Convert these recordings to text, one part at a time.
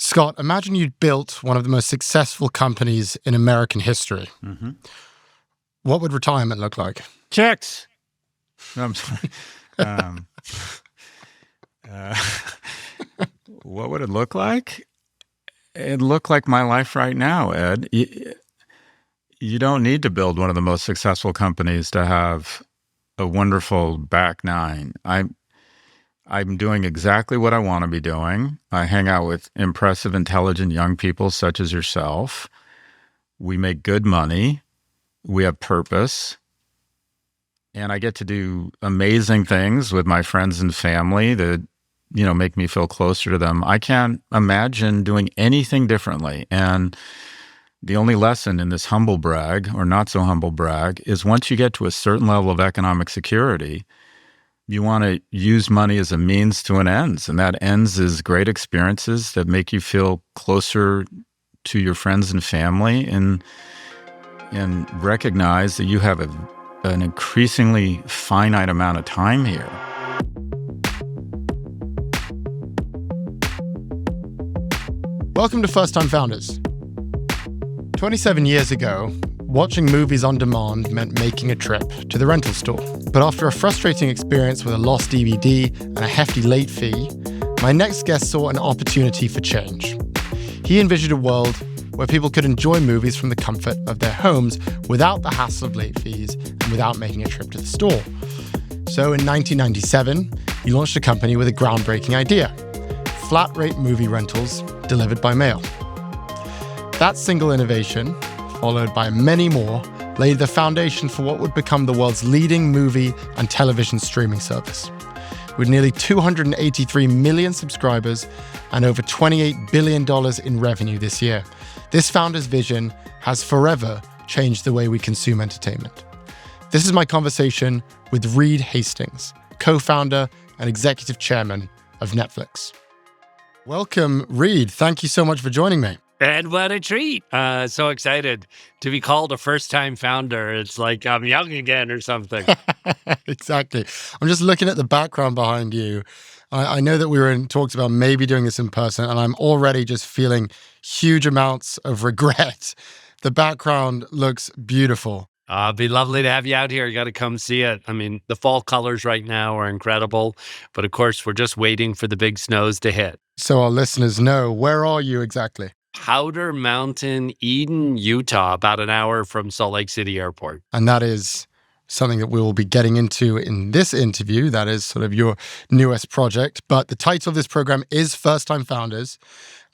Scott, imagine you'd built one of the most successful companies in American history. Mm-hmm. What would retirement look like? Checks. No, I'm sorry. What would it look like? It'd look like my life right now, Ed. You don't need to build one of the most successful companies to have a wonderful back nine. I'm doing exactly what I want to be doing. I hang out with impressive, intelligent young people such as yourself. We make good money. We have purpose. And I get to do amazing things with my friends and family that, make me feel closer to them. I can't imagine doing anything differently. And the only lesson in this humble brag, or not so humble brag, is once you get to a certain level of economic security, you want to use money as a means to an ends. And that ends is great experiences that make you feel closer to your friends and family, and recognize that you have an increasingly finite amount of time here. Welcome to First Time Founders. 27 years ago, watching movies on demand meant making a trip to the rental store. But after a frustrating experience with a lost DVD and a hefty late fee, my next guest saw an opportunity for change. He envisioned a world where people could enjoy movies from the comfort of their homes without the hassle of late fees and without making a trip to the store. So in 1997, he launched a company with a groundbreaking idea: flat-rate movie rentals delivered by mail. That single innovation, followed by many more, laid the foundation for what would become the world's leading movie and television streaming service. With nearly 283 million subscribers and over $28 billion in revenue this year, this founder's vision has forever changed the way we consume entertainment. This is my conversation with Reed Hastings, co-founder and executive chairman of Netflix. Welcome, Reed. Thank you so much for joining me. And what a treat. So excited to be called a first-time founder. It's like I'm young again or something. Exactly. I'm just looking at the background behind you. I know that we were in talks about maybe doing this in person, and I'm already just feeling huge amounts of regret. The background looks beautiful. It'd be lovely to have you out here. You got to come see it. I mean, the fall colors right now are incredible. But of course, we're just waiting for the big snows to hit. So our listeners know, where are you exactly? Powder Mountain, Eden, Utah, about an hour from Salt Lake City Airport. And that is something that we will be getting into in this interview. That is sort of your newest project. But the title of this program is First Time Founders.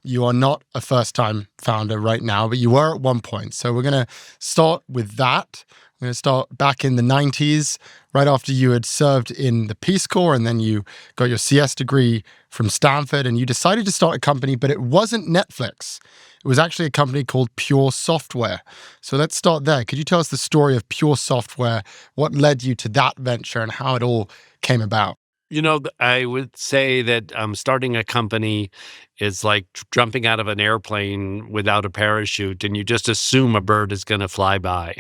You are not a first-time founder right now, but you were at one point. So we're going to start with that. We're going to start back in the 90s, right after you had served in the Peace Corps, and then you got your CS degree from Stanford, and you decided to start a company, but it wasn't Netflix. It was actually a company called Pure Software. So let's start there. Could you tell us the story of Pure Software, what led you to that venture, and how it all came about? I would say that starting a company is like jumping out of an airplane without a parachute, and you just assume a bird is going to fly by.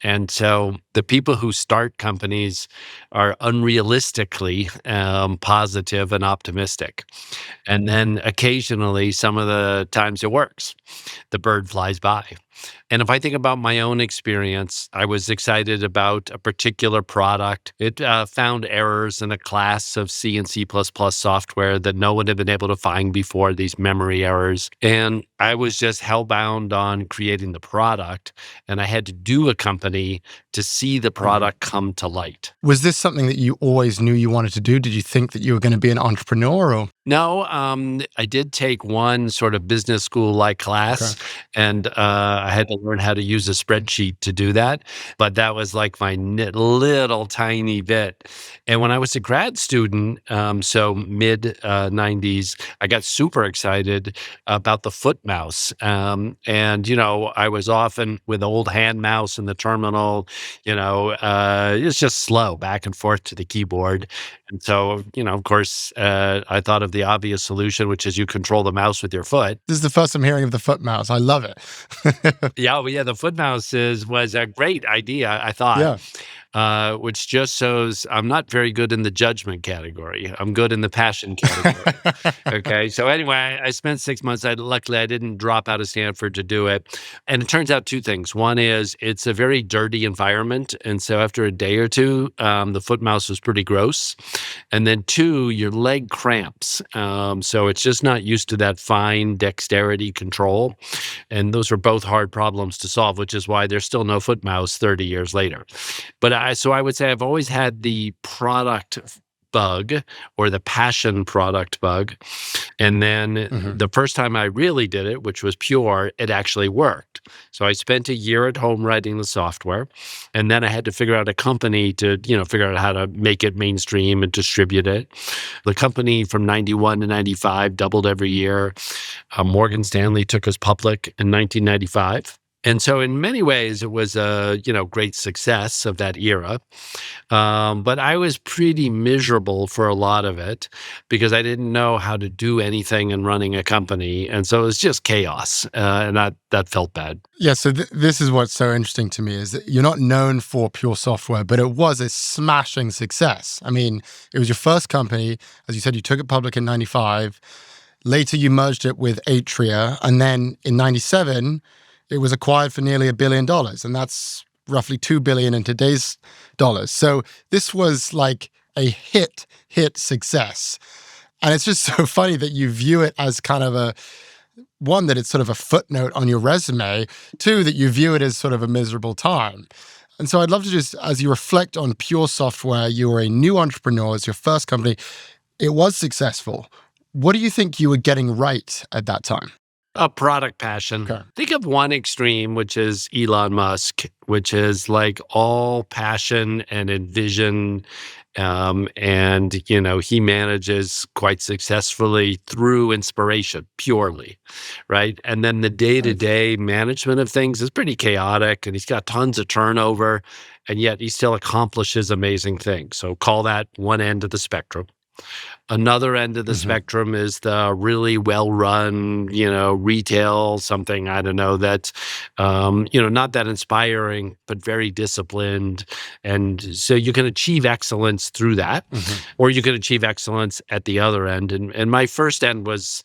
And so the people who start companies are unrealistically positive and optimistic. And then occasionally, some of the times it works. The bird flies by. And if I think about my own experience, I was excited about a particular product. It found errors in a class of C and C++ software that no one had been able to find before, these memory errors. And I was just hellbound on creating the product. And I had to do a company to see the product come to light. Was this something that you always knew you wanted to do? Did you think that you were going to be an entrepreneur? Or? No, I did take one sort of business school-like class, and I had to learn how to use a spreadsheet to do that. But that was like my little tiny bit. And when I was a grad student, so mid-90s, I got super excited about the foot mouse. And, I was often with old hand mouse in the terminal, it's just slow back and forth to the keyboard. And so, of course, I thought of the obvious solution, which is you control the mouse with your foot. This is the first I'm hearing of the foot mouse. I love it. Yeah, the foot mouse was a great idea, I thought. Yeah. which just shows I'm not very good in the judgment category. I'm good in the passion category. Okay. So anyway, I spent 6 months. Luckily, I didn't drop out of Stanford to do it. And it turns out two things. One is it's a very dirty environment. And so after a day or two, the foot mouse was pretty gross. And then two, your leg cramps. So it's just not used to that fine dexterity control. And those are both hard problems to solve, which is why there's still no foot mouse 30 years later. But I would say I've always had the product bug or the passion product bug. And then the first time I really did it, which was pure, it actually worked. So I spent a year at home writing the software, and then I had to figure out a company to, figure out how to make it mainstream and distribute it. The company from 91 to 95 doubled every year. Morgan Stanley took us public in 1995. And so in many ways, it was a, great success of that era. But I was pretty miserable for a lot of it because I didn't know how to do anything in running a company. And so it was just chaos. And that felt bad. Yeah, so this is what's so interesting to me is that you're not known for pure software, but it was a smashing success. I mean, it was your first company. As you said, you took it public in 95. Later, you merged it with Atria. And then in 97, it was acquired for nearly $1 billion. And that's roughly $2 billion in today's dollars. So this was like a hit success. And it's just so funny that you view it as kind of one, that it's sort of a footnote on your resume, two, that you view it as sort of a miserable time. And so I'd love to just, as you reflect on pure software, you were a new entrepreneur, it's your first company, it was successful. What do you think you were getting right at that time? A product passion. Okay. Think of one extreme, which is Elon Musk, which is like all passion and envision. And, he manages quite successfully through inspiration, purely, right? And then the day-to-day management of things is pretty chaotic, and he's got tons of turnover, and yet he still accomplishes amazing things. So call that one end of the spectrum. Another end of the spectrum is the really well-run, retail something, I don't know, that, not that inspiring, but very disciplined. And so you can achieve excellence through that, or you can achieve excellence at the other end. And my first end was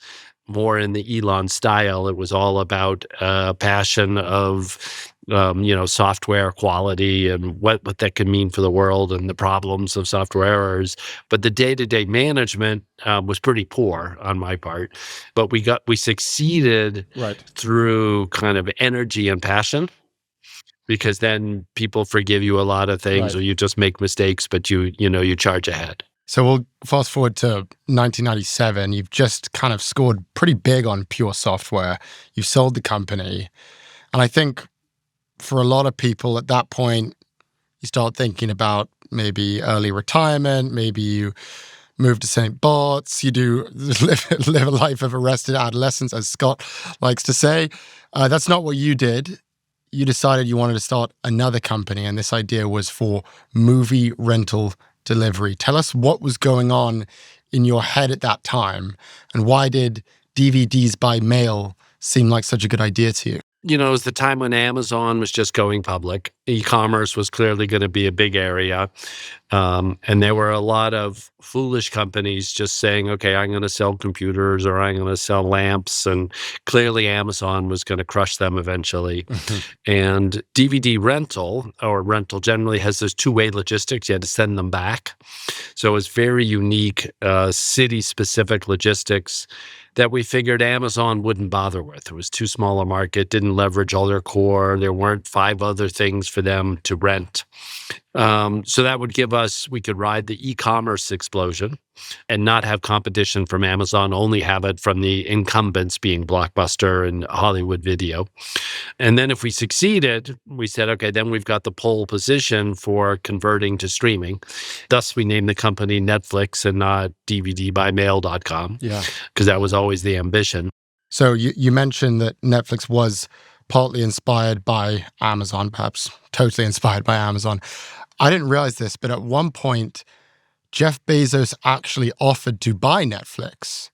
more in the Elon style. It was all about passion of software quality and what that can mean for the world and the problems of software errors. But the day-to-day management was pretty poor on my part. But we succeeded through kind of energy and passion, because then people forgive you a lot of things, or you just make mistakes, but you charge ahead. So we'll fast forward to 1997. You've just kind of scored pretty big on pure software. You sold the company. And I think for a lot of people at that point, you start thinking about maybe early retirement, maybe you move to St. Bart's, you do live a life of arrested adolescence, as Scott likes to say. That's not what you did. You decided you wanted to start another company, and this idea was for movie rental delivery. Tell us what was going on in your head at that time, and why did DVDs by mail seem like such a good idea to you? It was the time when Amazon was just going public. E-commerce was clearly going to be a big area. And there were a lot of foolish companies just saying, okay, I'm going to sell computers or I'm going to sell lamps. And clearly Amazon was going to crush them eventually. And DVD rental, or rental generally, has this two-way logistics. You had to send them back. So it's very unique, city-specific logistics that we figured Amazon wouldn't bother with. It was too small a market, didn't leverage all their core. There weren't 5 other things for them to rent. So that would give us, we could ride the e-commerce explosion and not have competition from Amazon, only have it from the incumbents being Blockbuster and Hollywood Video. And then if we succeeded, we said, okay, then we've got the pole position for converting to streaming. Thus, we named the company Netflix and not DVDbymail.com. Yeah, because that was always the ambition. So you mentioned that Netflix was partly inspired by Amazon, perhaps totally inspired by Amazon. I didn't realize this, but at one point, Jeff Bezos actually offered to buy Netflix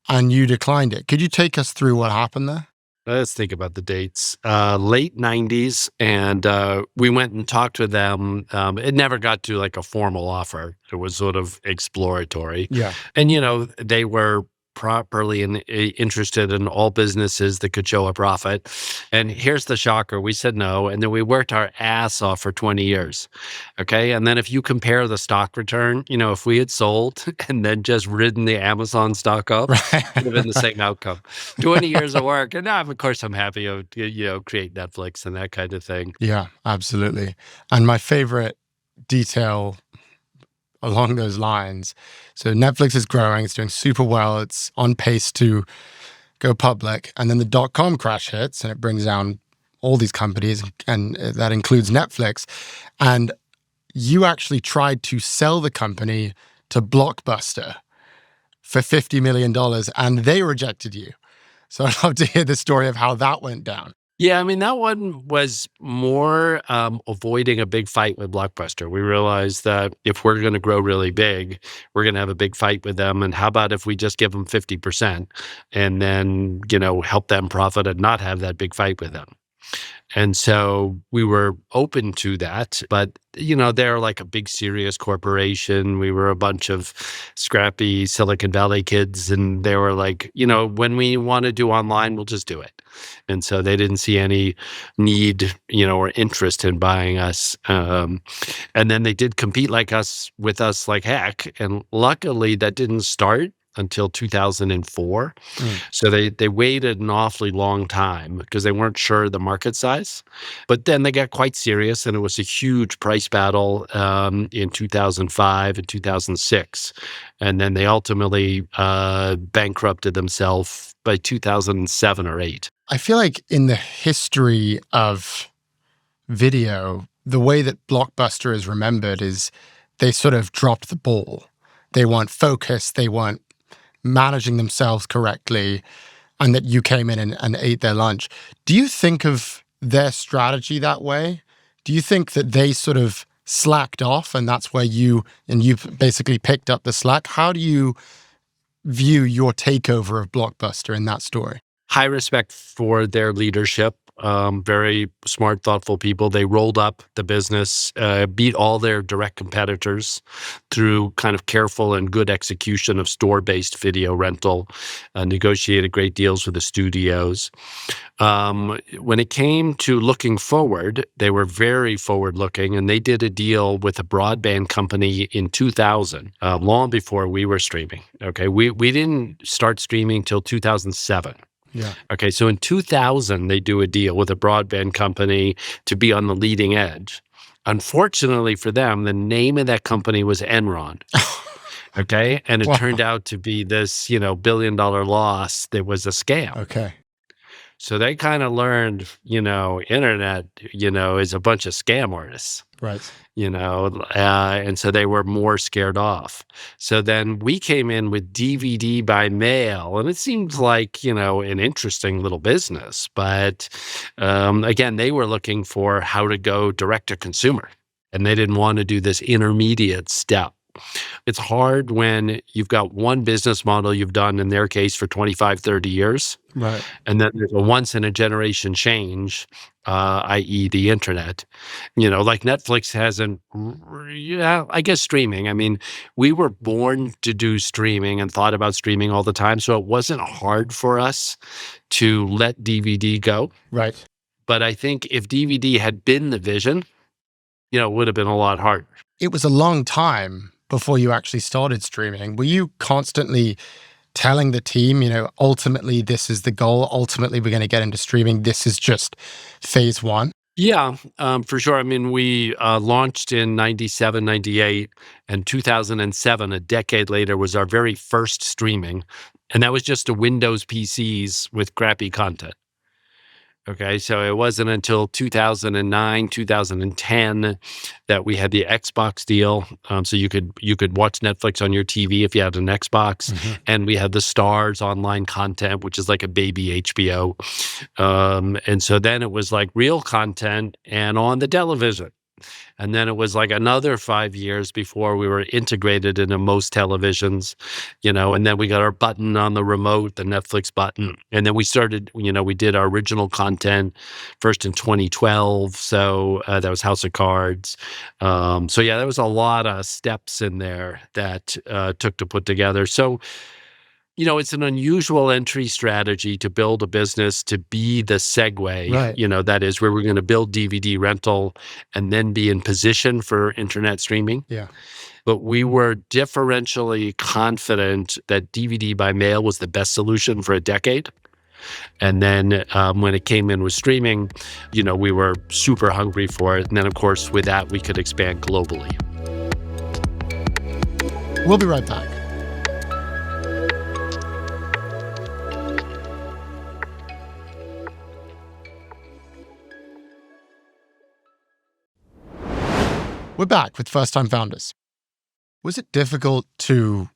and you declined it. Could you take us through what happened there? Let's think about the dates. Late 90s, and we went and talked with them. It never got to like a formal offer. It was sort of exploratory. Yeah. And, they were properly interested in all businesses that could show a profit. And here's the shocker. We said no, and then we worked our ass off for 20 years. Okay. And then if you compare the stock return, if we had sold and then just ridden the Amazon stock up, Right. would have been the same outcome. 20 years of work. And now, of course, I'm happy to, create Netflix and that kind of thing. Yeah, absolutely. And my favorite detail along those lines. So Netflix is growing, it's doing super well, it's on pace to go public. And then the dot-com crash hits and it brings down all these companies, and that includes Netflix. And you actually tried to sell the company to Blockbuster for $50 million and they rejected you. So I'd love to hear the story of how that went down. Yeah, I mean, that one was more avoiding a big fight with Blockbuster. We realized that if we're going to grow really big, we're going to have a big fight with them. And how about if we just give them 50% and then, help them profit and not have that big fight with them? And so we were open to that, but they're like a big serious corporation. We were a bunch of scrappy Silicon Valley kids, and they were like, when we want to do online, we'll just do it. And so they didn't see any need, or interest in buying us. And then they did compete with us like heck. And luckily that didn't start until 2004. So they waited an awfully long time because they weren't sure the market size. But then they got quite serious, and it was a huge price battle in 2005 and 2006. And then they ultimately bankrupted themselves by 2007 or 8. I feel like in the history of video, the way that Blockbuster is remembered is they sort of dropped the ball. They weren't focused, they weren't managing themselves correctly, and that you came in and ate their lunch. Do you think of their strategy that way? Do you think that they sort of slacked off and that's where you basically picked up the slack? How do you view your takeover of Blockbuster in that story? High respect for their leadership. Very smart, thoughtful people. They rolled up the business, beat all their direct competitors through kind of careful and good execution of store-based video rental, negotiated great deals with the studios. When it came to looking forward, they were very forward-looking, and they did a deal with a broadband company in 2000, long before we were streaming. Okay, we didn't start streaming till 2007. Yeah. Okay, so in 2000, they do a deal with a broadband company to be on the leading edge. Unfortunately for them, the name of that company was Enron. Okay, and it Wow. turned out to be this, billion-dollar loss that was a scam. Okay. So they kind of learned, internet, is a bunch of scam artists. Right. And so they were more scared off. So then we came in with DVD by mail, and it seemed like, an interesting little business. But again, they were looking for how to go direct to consumer, and they didn't want to do this intermediate step. It's hard when you've got one business model you've done, in their case, for 25, 30 years. Right. And then there's a once-in-a-generation change, i.e. the internet. Like Netflix hasn't, I guess streaming. I mean, we were born to do streaming and thought about streaming all the time, so it wasn't hard for us to let DVD go. Right. But I think if DVD had been the vision, it would have been a lot harder. It was a long time before you actually started streaming. Were you constantly telling the team, ultimately this is the goal, ultimately we're going to get into streaming, this is just phase one? Yeah, for sure. I mean, we launched in 97, 98, and 2007, a decade later, was our very first streaming. And that was just a Windows PCs with crappy content. Okay, so it wasn't until 2009, 2010 that we had the Xbox deal. So you could watch Netflix on your TV if you had an Xbox, and we had the Stars online content, which is like a baby HBO. And so then it was like real content and on the television. And then it was like another 5 years before we were integrated into most televisions, and then we got our button on the remote, the Netflix button. And then we started, we did our original content first in 2012. So that was House of Cards. So yeah, there was a lot of steps in there that took to put together. So, it's an unusual entry strategy to build a business to be the segue, Right. that is where we're going to build DVD rental and then be in position for internet streaming. Yeah. But we were differentially confident that DVD by mail was the best solution for a decade. And then when it came in with streaming, we were super hungry for it. And then, of course, with that, we could expand globally. We'll be right back. We're back with First Time Founders. Was it difficult to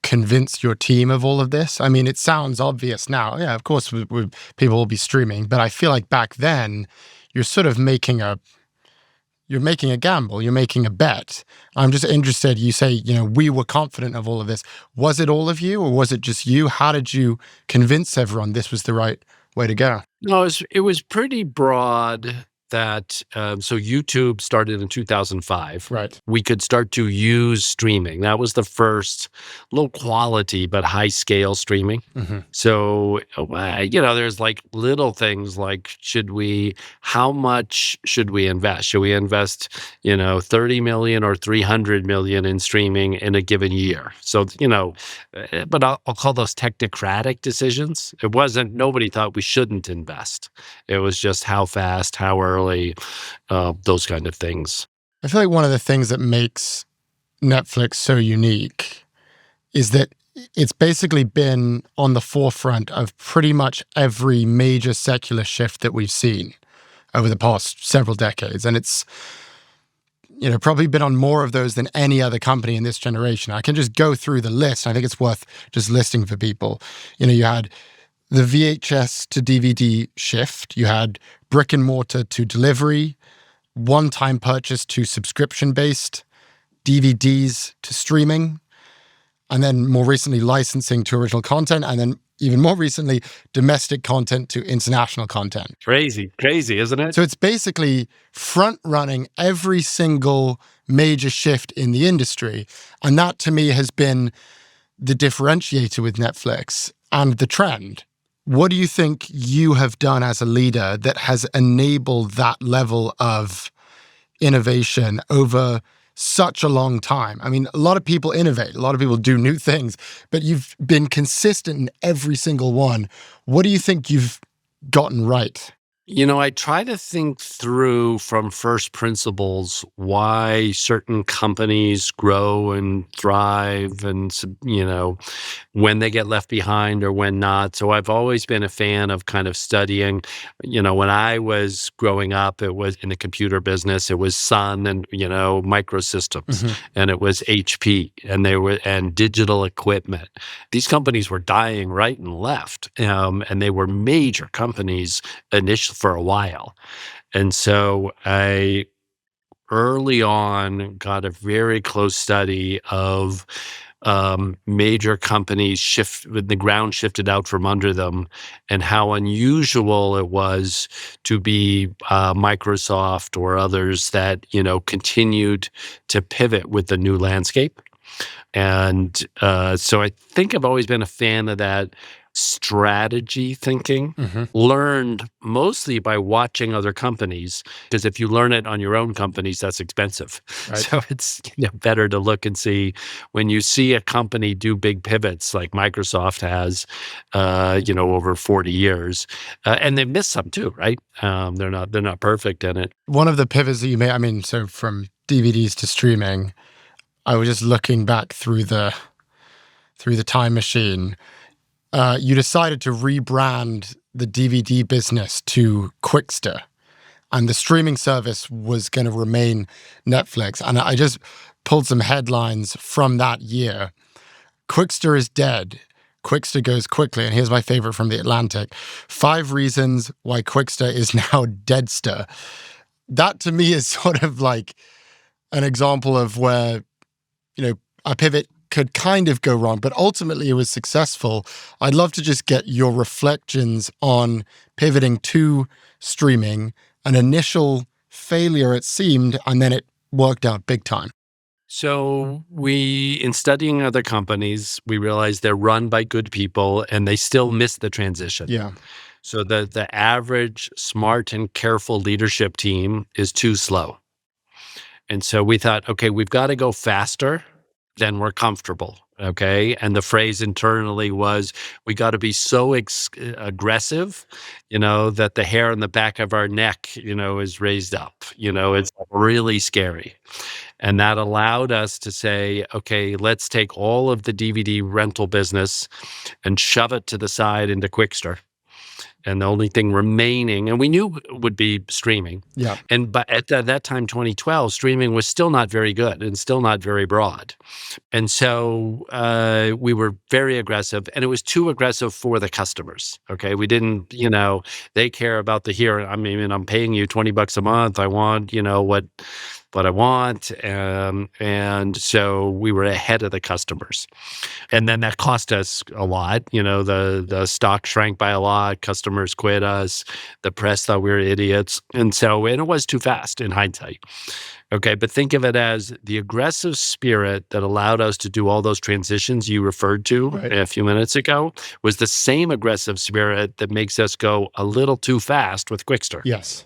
convince your team of all of this? I mean, it sounds obvious now. Yeah, of course, people will be streaming, but I feel like back then, you're sort of making a gamble. You're making a bet. I'm just interested. You say, we were confident of all of this. Was it all of you, or was it just you? How did you convince everyone this was the right way to go? No, it was pretty broad that, so YouTube started in 2005. Right. We could start to use streaming. That was the first low quality but high scale streaming. Mm-hmm. So, there's like little things like, how much should we invest? Should we invest, 30 million or 300 million in streaming in a given year? So, but I'll call those technocratic decisions. Nobody thought we shouldn't invest. It was just how fast, how early, those kind of things. I feel like one of the things that makes Netflix so unique is that it's basically been on the forefront of pretty much every major secular shift that we've seen over the past several decades. And it's, probably been on more of those than any other company in this generation. I can just go through the list. I think it's worth just listing for people. You had the VHS to DVD shift. You had brick and mortar to delivery, one-time purchase to subscription-based, DVDs to streaming, and then more recently licensing to original content, and then even more recently, domestic content to international content. Crazy, isn't it? So it's basically front-running every single major shift in the industry. And that, to me, has been the differentiator with Netflix and the trend. What do you think you have done as a leader that has enabled that level of innovation over such a long time? I mean, a lot of people innovate, a lot of people do new things, but you've been consistent in every single one. What do you think you've gotten right? I try to think through from first principles why certain companies grow and thrive and, when they get left behind or when not. So I've always been a fan of kind of studying, when I was growing up, it was in the computer business, it was Sun and, Microsystems, Mm-hmm. and it was HP and digital equipment. These companies were dying right and left. And they were major companies initially for a while. And so I early on got a very close study of major companies with the ground shifted out from under them, and how unusual it was to be Microsoft or others that continued to pivot with the new landscape. And so I think I've always been a fan of that strategy thinking, learned mostly by watching other companies, because if you learn it on your own companies, that's expensive. Right. So it's better to look and see when you see a company do big pivots like Microsoft has, over 40 years, and they've missed some too, right? They're not perfect in it. One of the pivots that you made, so from DVDs to streaming, I was just looking back through the time machine. You decided to rebrand the DVD business to Quickster, and the streaming service was going to remain Netflix. And I just pulled some headlines from that year. Quickster is dead. Quickster goes quickly. And here's my favorite from The Atlantic. 5 reasons why Quickster is now Deadster. that to me is sort of like an example of where, a pivot could kind of go wrong, but ultimately it was successful. I'd love to just get your reflections on pivoting to streaming, an initial failure it seemed, and then it worked out big time. So in studying other companies, we realized they're run by good people and they still miss the transition. Yeah. So the average smart and careful leadership team is too slow. And so we thought, okay, we've got to go faster than we're comfortable. Okay. And the phrase internally was, we got to be so aggressive, that the hair on the back of our neck, is raised up. It's really scary. And that allowed us to say, okay, let's take all of the DVD rental business and shove it to the side into Quickster. And the only thing remaining, and we knew would be streaming. Yeah. But at that time, 2012, streaming was still not very good and still not very broad. And so we were very aggressive, and it was too aggressive for the customers. Okay. We didn't, they care about the here. I mean, I'm paying you $20 a month. I want, what I want. And so we were ahead of the customers. And then that cost us a lot. The stock shrank by a lot. Customers quit us. The press thought we were idiots. And it was too fast in hindsight. Okay, but think of it as the aggressive spirit that allowed us to do all those transitions you referred to a few minutes ago was the same aggressive spirit that makes us go a little too fast with Quickster. Yes.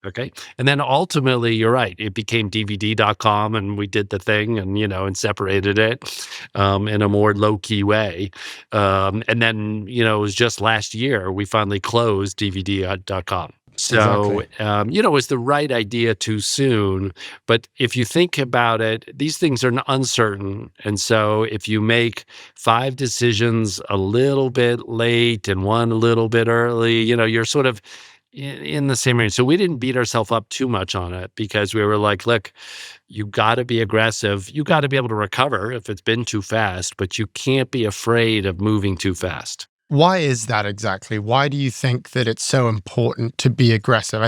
Okay. And then ultimately, you're right, it became DVD.com and we did the thing and separated it in a more low-key way. And then, it was just last year we finally closed DVD.com. So, Exactly. it was the right idea too soon. But if you think about it, these things are uncertain. And so if you make 5 decisions a little bit late and one a little bit early, you're sort of in the same range. So we didn't beat ourselves up too much on it because we were like, look, you got to be aggressive. You got to be able to recover if it's been too fast, but you can't be afraid of moving too fast. Why is that exactly? Why do you think that it's so important to be aggressive?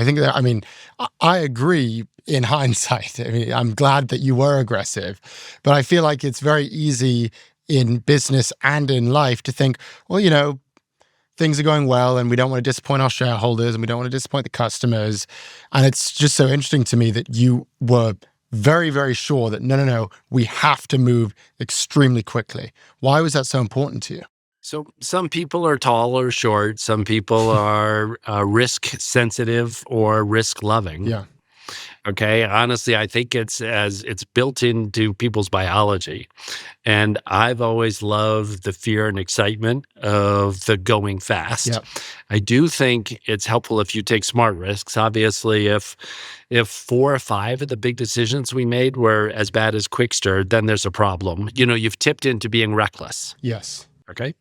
I agree in hindsight. I'm glad that you were aggressive, but I feel like it's very easy in business and in life to think, well, things are going well and we don't want to disappoint our shareholders and we don't want to disappoint the customers. And it's just so interesting to me that you were very, very sure that no, we have to move extremely quickly. Why was that so important to you? So some people are tall or short. Some people are risk sensitive or risk loving. Yeah. Okay. Honestly, I think it's built into people's biology. And I've always loved the fear and excitement of the going fast. Yep. I do think it's helpful if you take smart risks. Obviously, if 4 or 5 of the big decisions we made were as bad as Quickster, then there's a problem. You've tipped into being reckless. Yes. Okay.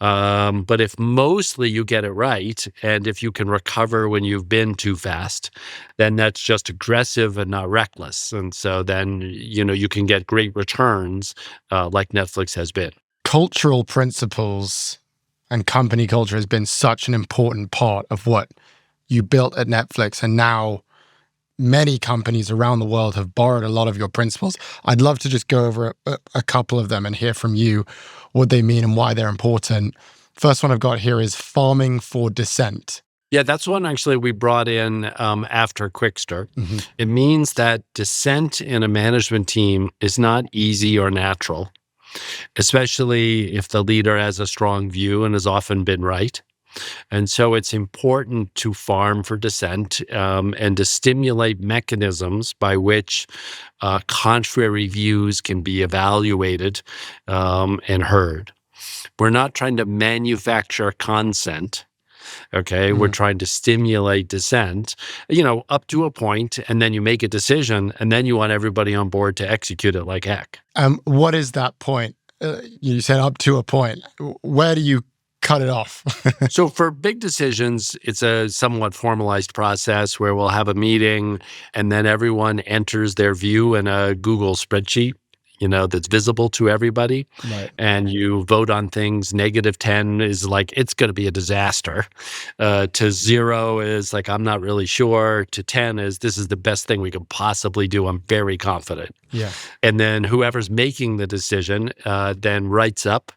But if mostly you get it right, and if you can recover when you've been too fast, then that's just aggressive and not reckless. And so then, you can get great returns like Netflix has been. Cultural principles and company culture has been such an important part of what you built at Netflix. And now many companies around the world have borrowed a lot of your principles. I'd love to just go over a couple of them and hear from you what they mean and why they're important. First one I've got here is farming for dissent. Yeah, that's one actually we brought in after Quickster. Mm-hmm. It means that dissent in a management team is not easy or natural, especially if the leader has a strong view and has often been right. And so it's important to farm for dissent and to stimulate mechanisms by which contrary views can be evaluated and heard. We're not trying to manufacture consent. Okay, we're trying to stimulate dissent, up to a point, and then you make a decision, and then you want everybody on board to execute it like heck. What is that point? You said up to a point. Where do you cut it off? So for big decisions, it's a somewhat formalized process where we'll have a meeting and then everyone enters their view in a Google spreadsheet, that's visible to everybody. Right. And you vote on things. -10 is like, it's going to be a disaster. To 0 is like, I'm not really sure. To 10 is, this is the best thing we could possibly do. I'm very confident. Yeah. And then whoever's making the decision then writes up.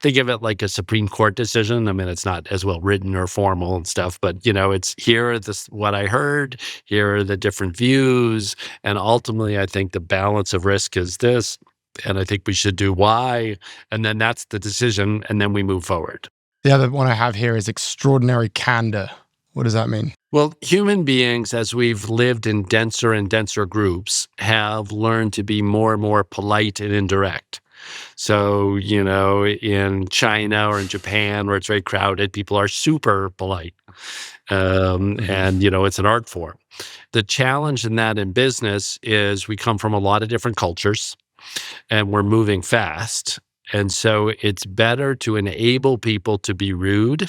Think of it like a Supreme Court decision. I mean, it's not as well written or formal and stuff, but it's here are what I heard. Here are the different views, and ultimately, I think the balance of risk is this, and I think we should do Y, and then that's the decision, and then we move forward. The other one I have here is extraordinary candor. What does that mean? Well, human beings, as we've lived in denser and denser groups, have learned to be more and more polite and indirect. So, in China or in Japan, where it's very crowded, people are super polite. And, it's an art form. The challenge in that in business is we come from a lot of different cultures and we're moving fast. And so it's better to enable people to be rude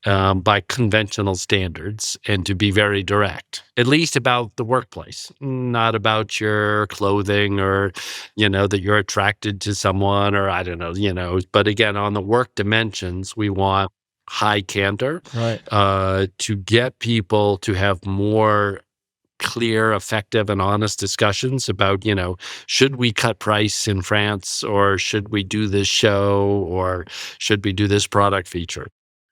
by conventional standards and to be very direct, at least about the workplace, not about your clothing or, that you're attracted to someone or I don't know, but again, on the work dimensions, we want high candor Right. to get people to have more clear, effective, and honest discussions about, should we cut price in France, or should we do this show, or should we do this product feature?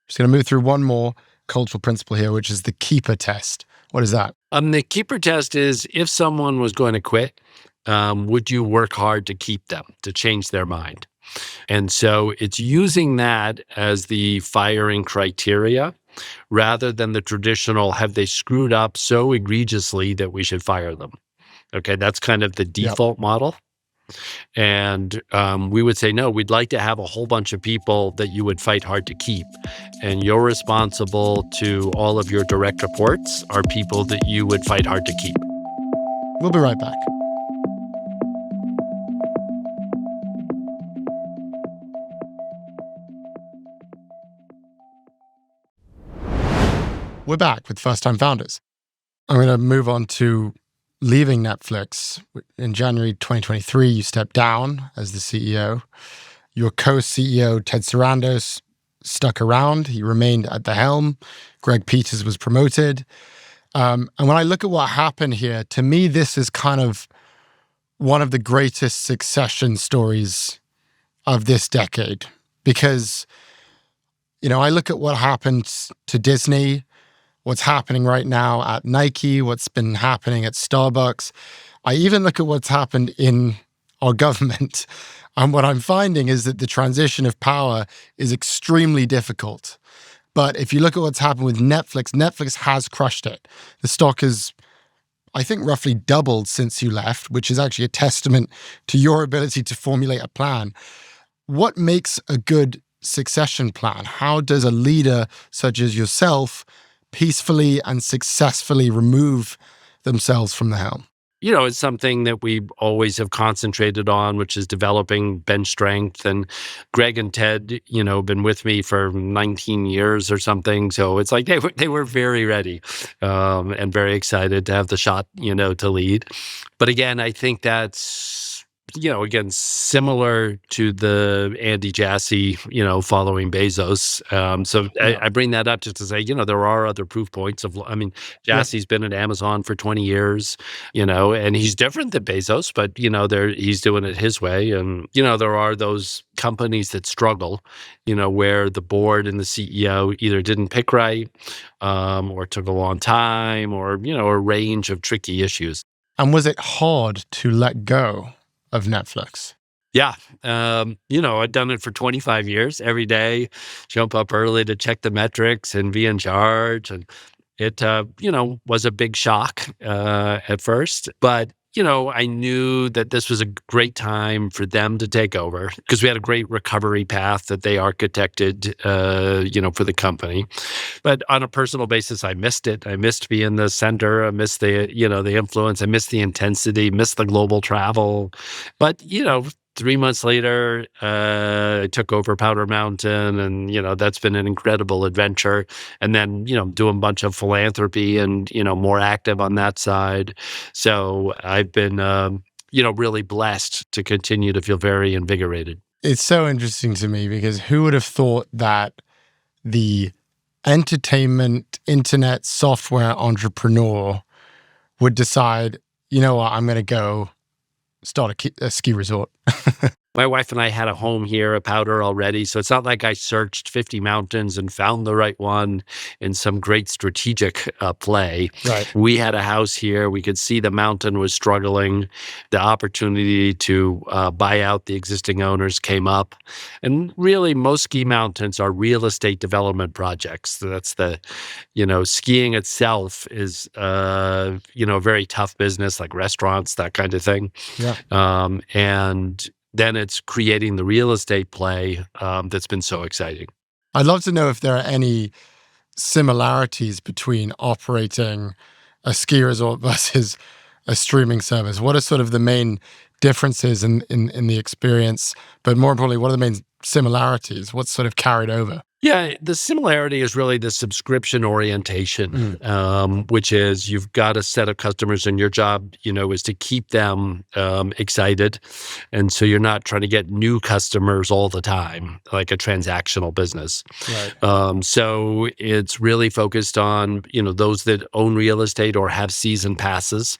Just going to move through one more cultural principle here, which is the keeper test. What is that? The keeper test is, if someone was going to quit, would you work hard to keep them, to change their mind? And so it's using that as the firing criteria rather than the traditional, have they screwed up so egregiously that we should fire them? Okay, that's kind of the default model. And we would say, no, we'd like to have a whole bunch of people that you would fight hard to keep. And you're responsible to all of your direct reports are people that you would fight hard to keep. We'll be right back. We're back with First Time Founders. I'm going to move on to leaving Netflix. In January 2023, you stepped down as the CEO. Your co-CEO, Ted Sarandos, stuck around. He remained at the helm. Greg Peters was promoted. And when I look at what happened here, to me, this is kind of one of the greatest succession stories of this decade. Because, I look at what happened to Disney, what's happening right now at Nike, what's been happening at Starbucks. I even look at what's happened in our government. And what I'm finding is that the transition of power is extremely difficult. But if you look at what's happened with Netflix, Netflix has crushed it. The stock has, I think, roughly doubled since you left, which is actually a testament to your ability to formulate a plan. What makes a good succession plan? How does a leader such as yourself peacefully and successfully remove themselves from the helm? It's something that we always have concentrated on, which is developing bench strength. And Greg and Ted, been with me for 19 years or something. So it's like they were very ready and very excited to have the shot, to lead. But again, I think that's, again, similar to the Andy Jassy, following Bezos. I bring that up just to say, there are other proof points Jassy's been at Amazon for 20 years, and he's different than Bezos, but, he's doing it his way. And, there are those companies that struggle, where the board and the CEO either didn't pick right or took a long time or, a range of tricky issues. And was it hard to let go of Netflix? Yeah. I'd done it for 25 years, every day, jump up early to check the metrics and be in charge. And it, was a big shock at first. But, I knew that this was a great time for them to take over because we had a great recovery path that they architected, for the company. But on a personal basis, I missed it. I missed being the center. I missed the, the influence. I missed the intensity, missed the global travel. But, 3 months later, I took over Powder Mountain, and, that's been an incredible adventure. And then, doing a bunch of philanthropy and, more active on that side. So I've been, really blessed to continue to feel very invigorated. It's so interesting to me because who would have thought that the entertainment, internet, software entrepreneur would decide, you know what, I'm going to go start a ski resort. My wife and I had a home here, a powder already. So it's not like I searched 50 mountains and found the right one in some great strategic play. Right. We had a house here. We could see the mountain was struggling. The opportunity to buy out the existing owners came up. And really, most ski mountains are real estate development projects. So that's skiing itself is, a very tough business, like restaurants, that kind of thing. Yeah. And then it's creating the real estate play that's been so exciting. I'd love to know if there are any similarities between operating a ski resort versus a streaming service. What are sort of the main differences in the experience? But more importantly, what are the main similarities? What's sort of carried over? Yeah, the similarity is really the subscription orientation, which is you've got a set of customers and your job, is to keep them excited. And so you're not trying to get new customers all the time, like a transactional business. Right. So it's really focused on, those that own real estate or have season passes.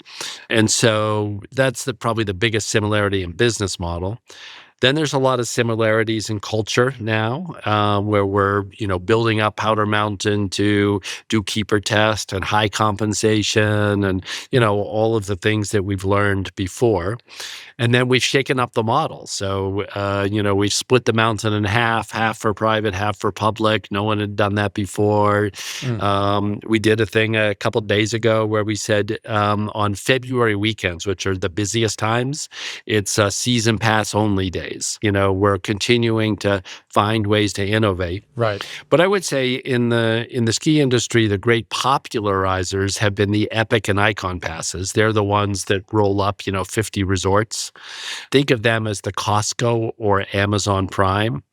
And so that's probably the biggest similarity in business model. Then there's a lot of similarities in culture now, where we're, building up Powder Mountain to do keeper test and high compensation and, all of the things that we've learned before. And then we've shaken up the model. So, we've split the mountain in half for private, half for public. No one had done that before. We did a thing a couple of days ago where we said on February weekends, which are the busiest times, it's season pass only days. We're continuing to find ways to innovate. Right. But I would say in the ski industry, the great popularizers have been the Epic and Icon passes. They're the ones that roll up, 50 resorts. Think of them as the Costco or Amazon Prime.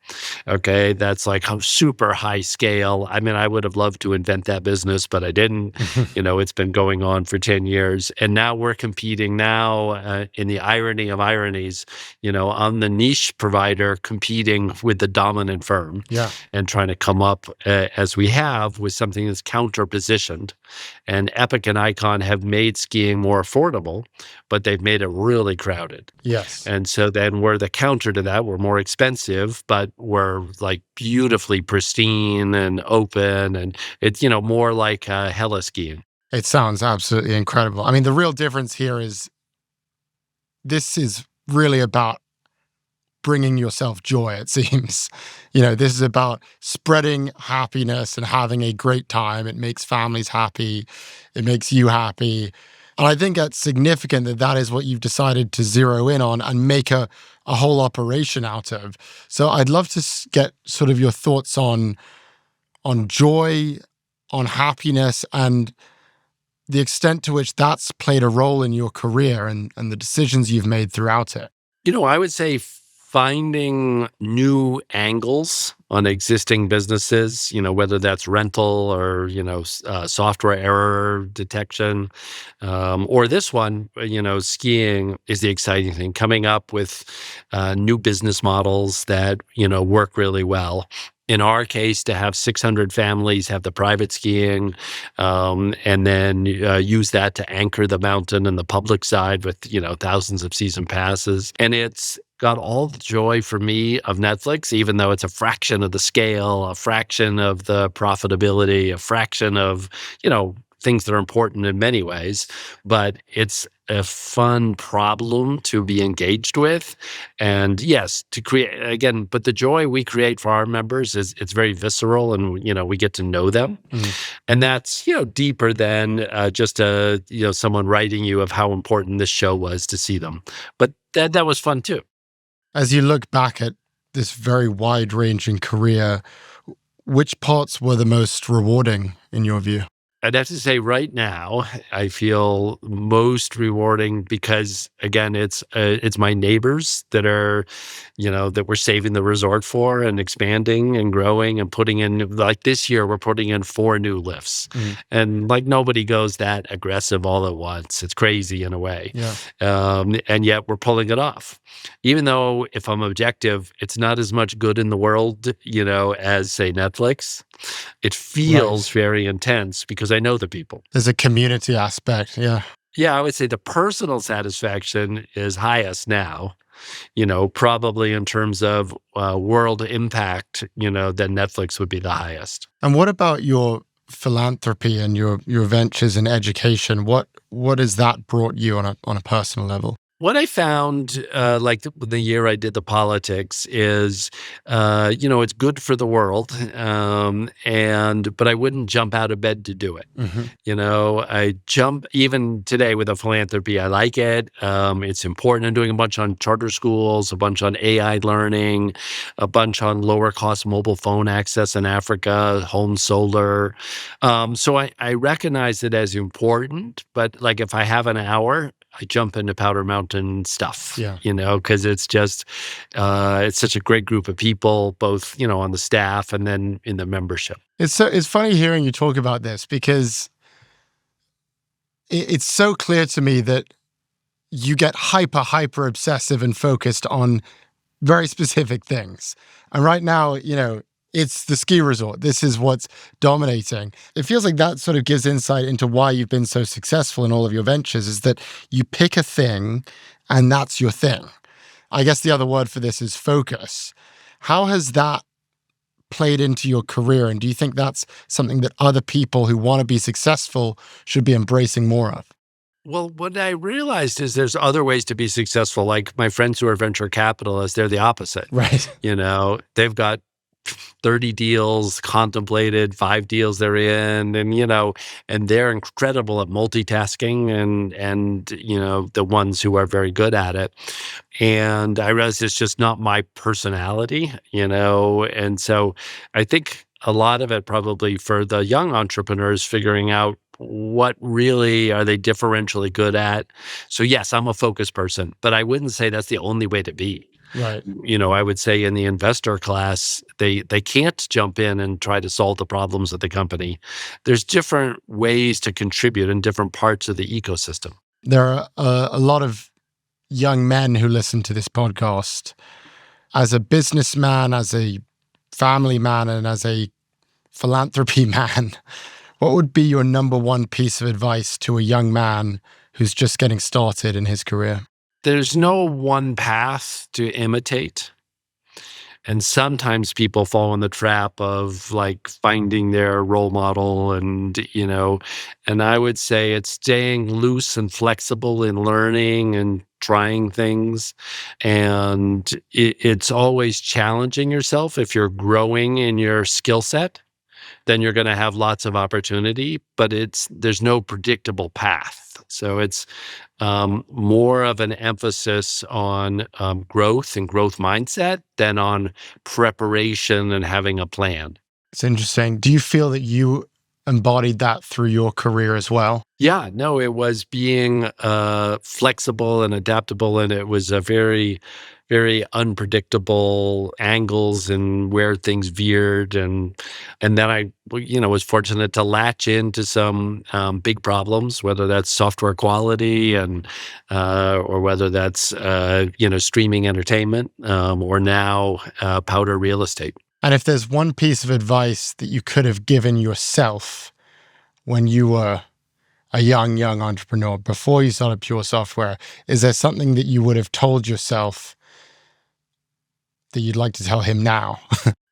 Okay, that's like a super high scale. I mean, I would have loved to invent that business, but I didn't. It's been going on for 10 years. And now we're competing now in the irony of ironies, on the niche provider competing with the dominant firm. Yeah. And trying to come up as we have with something that's counter-positioned. And Epic and Icon have made skiing more affordable, but they've made it really crowded. Yes. And so then we're the counter to that. We're more expensive, but we're like beautifully pristine and open. And it's, more like hella skiing. It sounds absolutely incredible. I mean, the real difference here is this is really about bringing yourself joy, it seems. This is about spreading happiness and having a great time. It makes families happy. It makes you happy. And I think that's significant that is what you've decided to zero in on and make a whole operation out of. So I'd love to get sort of your thoughts on joy, on happiness, and the extent to which that's played a role in your career and the decisions you've made throughout it. I would say finding new angles on existing businesses, whether that's rental or, software error detection, or this one, skiing is the exciting thing, coming up with new business models that, work really well. In our case, to have 600 families have the private skiing, and then use that to anchor the mountain and the public side with, thousands of season passes. And it's got all the joy for me of Netflix, even though it's a fraction of the scale, a fraction of the profitability, a fraction of, things that are important in many ways. But it's a fun problem to be engaged with. And yes, to create, again, but the joy we create for our members it's very visceral and, we get to know them. And that's, deeper than just someone writing you of how important this show was to see them. But that was fun too. As you look back at this very wide-ranging career, which parts were the most rewarding in your view? I'd have to say right now, I feel most rewarding because again, it's my neighbors that are, that we're saving the resort for and expanding and growing and putting in, like this year, we're putting in 4 new lifts. And like nobody goes that aggressive all at once. It's crazy in a way. Yeah. And yet we're pulling it off. Even though if I'm objective, it's not as much good in the world, as say Netflix. It feels very intense because I know the people. There's a community aspect. Yeah. Yeah, I would say the personal satisfaction is highest now, probably in terms of world impact, then Netflix would be the highest. And what about your philanthropy and your ventures in education? What has that brought you on a personal level? What I found, like the year I did the politics, is, it's good for the world, but I wouldn't jump out of bed to do it. I jump even today with a philanthropy. I like it. It's important. I'm doing a bunch on charter schools, a bunch on AI learning, a bunch on lower cost mobile phone access in Africa, home solar. So I recognize it as important, but like if I have an hour, I jump into Powder Mountain stuff, because it's just, it's such a great group of people, both, on the staff and then in the membership. It's funny hearing you talk about this because it's so clear to me that you get hyper obsessive and focused on very specific things. And right now, it's the ski resort. This is what's dominating. It feels like that sort of gives insight into why you've been so successful in all of your ventures, is that you pick a thing and that's your thing. I guess the other word for this is focus. How has that played into your career? And do you think that's something that other people who want to be successful should be embracing more of? Well, what I realized is there's other ways to be successful. Like my friends who are venture capitalists, they're the opposite. Right. They've got 30 deals contemplated, 5 deals they're in, and they're incredible at multitasking and the ones who are very good at it. And I realized it's just not my personality, and so I think a lot of it probably for the young entrepreneurs figuring out what really are they differentially good at. So yes, I'm a focused person, but I wouldn't say that's the only way to be. Right. I would say in the investor class, they can't jump in and try to solve the problems of the company. There's different ways to contribute in different parts of the ecosystem. There are a lot of young men who listen to this podcast. As a businessman, as a family man, and as a philanthropy man, what would be your number one piece of advice to a young man who's just getting started in his career? There's no one path to imitate. And sometimes people fall in the trap of like finding their role model and I would say it's staying loose and flexible in learning and trying things. And it's always challenging yourself. If you're growing in your skill set, then you're going to have lots of opportunity, but there's no predictable path. So it's more of an emphasis on growth and growth mindset than on preparation and having a plan. It's interesting. Do you feel that you embodied that through your career as well? Yeah, no, it was being flexible and adaptable, and it was a very, very unpredictable angles and where things veered, and then I, was fortunate to latch into some big problems, whether that's software quality and or whether that's streaming entertainment or now powder real estate. And if there's one piece of advice that you could have given yourself when you were a young entrepreneur before you started Pure Software, is there something that you would have told yourself that you'd like to tell him now?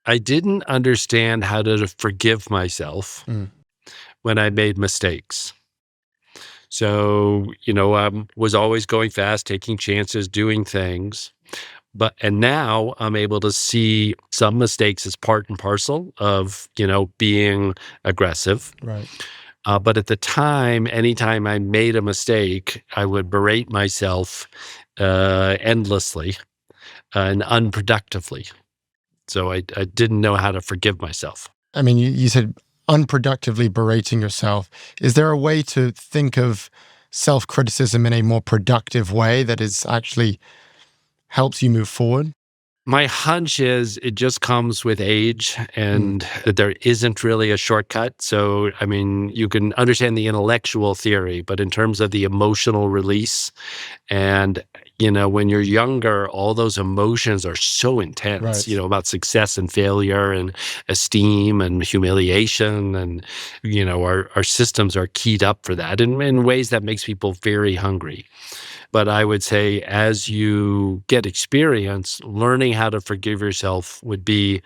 I didn't understand how to forgive myself when I made mistakes. So, I was always going fast, taking chances, doing things. And now I'm able to see some mistakes as part and parcel of, being aggressive. Right. But at the time, anytime I made a mistake, I would berate myself endlessly and unproductively. So I didn't know how to forgive myself. I mean, you said unproductively berating yourself, is there a way to think of self-criticism in a more productive way that is actually helps you move forward? My hunch is it just comes with age and that there isn't really a shortcut. So, I mean, you can understand the intellectual theory, but in terms of the emotional release, and, when you're younger, all those emotions are so intense, Right. About success and failure and esteem and humiliation. And, our systems are keyed up for that in ways that makes people very hungry. But I would say as you get experience, learning how to forgive yourself would be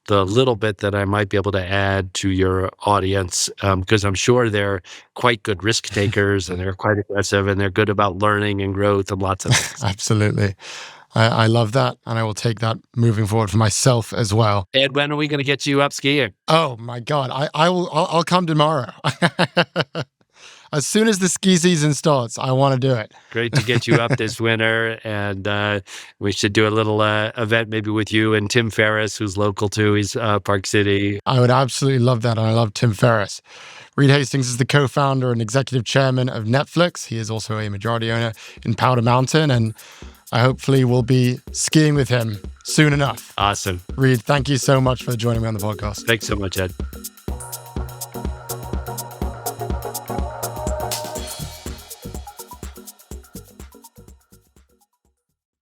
the little bit that I might be able to add to your audience, because I'm sure they're quite good risk takers and they're quite aggressive and they're good about learning and growth and lots of things. Absolutely. I love that, and I will take that moving forward for myself as well. Ed, when are we going to get you up skiing? Oh my God, I'll come tomorrow. As soon as the ski season starts, I want to do it. Great to get you up this winter, and we should do a little event maybe with you and Tim Ferriss, who's local too. He's Park City. I would absolutely love that, and I love Tim Ferriss. Reed Hastings is the co-founder and executive chairman of Netflix. He is also a majority owner in Powder Mountain, and I hopefully will be skiing with him soon enough. Awesome. Reed, thank you so much for joining me on the podcast. Thanks so much, Ed.